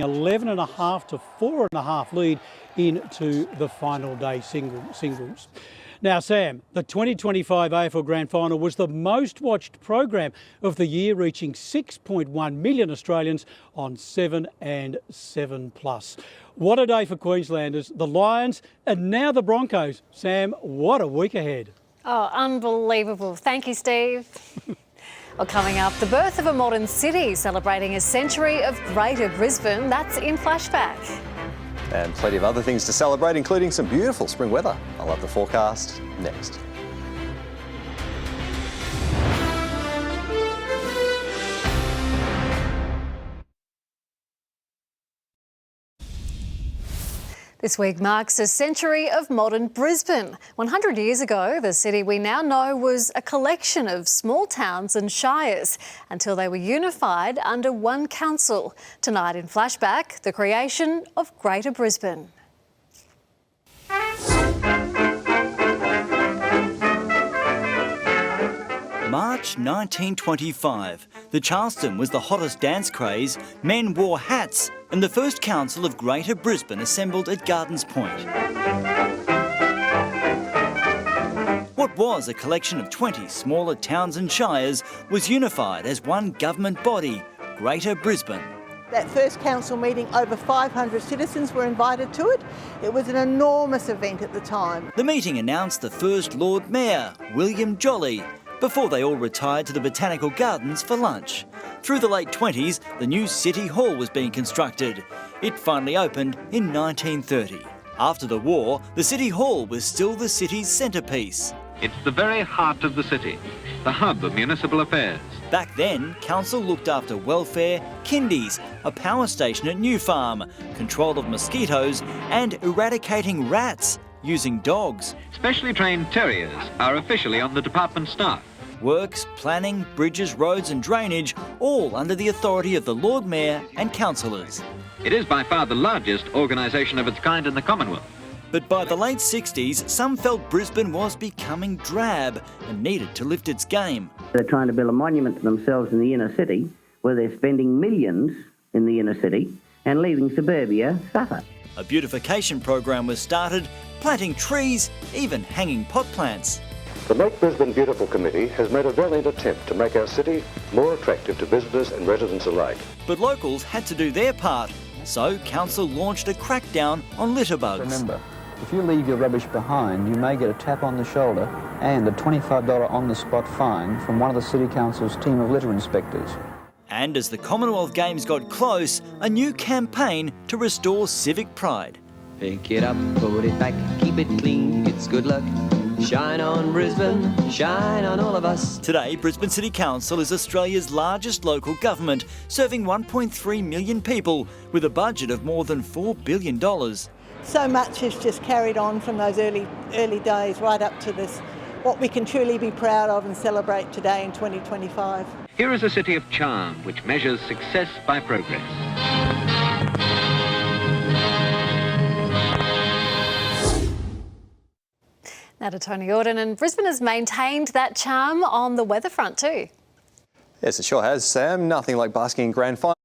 11.5 to 4.5 lead into the final day singles. Now, Sam, the 2025 AFL Grand Final was the most watched program of the year, reaching 6.1 million Australians on 7 and 7+. What a day for Queenslanders, the Lions and now the Broncos. Sam, what a week ahead. Oh, unbelievable. Thank you, Steve. Well, coming up, the birth of a modern city, celebrating a century of Greater Brisbane. That's in Flashback. And plenty of other things to celebrate, including some beautiful spring weather. I'll have the forecast next. This week marks a century of modern Brisbane. 100 years ago, the city we now know was a collection of small towns and shires until they were unified under one council. Tonight in Flashback, the creation of Greater Brisbane. March 1925. The Charleston was the hottest dance craze. Men wore hats and the first council of Greater Brisbane assembled at Gardens Point. What was a collection of 20 smaller towns and shires was unified as one government body, Greater Brisbane. That first council meeting, over 500 citizens were invited to it. It was an enormous event at the time. The meeting announced the first Lord Mayor, William Jolly, before they all retired to the Botanical Gardens for lunch. Through the late 20s, the new City Hall was being constructed. It finally opened in 1930. After the war, the City Hall was still the city's centrepiece. It's the very heart of the city, the hub of municipal affairs. Back then, council looked after welfare, kindies, a power station at New Farm, control of mosquitoes and eradicating rats using dogs. Specially trained terriers are officially on the department staff. Works, planning, bridges, roads and drainage, all under the authority of the Lord Mayor and councillors. It is by far the largest organisation of its kind in the Commonwealth. But by the late 60s, some felt Brisbane was becoming drab and needed to lift its game. They're trying to build a monument to themselves in the inner city, where they're spending millions in the inner city and leaving suburbia suffer. A beautification program was started, planting trees, even hanging pot plants. The Make Brisbane Beautiful Committee has made a valiant attempt to make our city more attractive to visitors and residents alike. But locals had to do their part, so council launched a crackdown on litter bugs. Remember, if you leave your rubbish behind, you may get a tap on the shoulder and a $25 on-the-spot fine from one of the City Council's team of litter inspectors. And as the Commonwealth Games got close, a new campaign to restore civic pride. Pick it up, put it back, keep it clean, it's good luck. Shine on Brisbane, shine on all of us. Today, Brisbane City Council is Australia's largest local government, serving 1.3 million people with a budget of more than $4 billion. So much has just carried on from those early days right up to this, what we can truly be proud of and celebrate today in 2025. Here is a city of charm which measures success by progress. Now to Tony Auden, and Brisbane has maintained that charm on the weather front too. Yes, it sure has, Sam. Nothing like basking in grand final.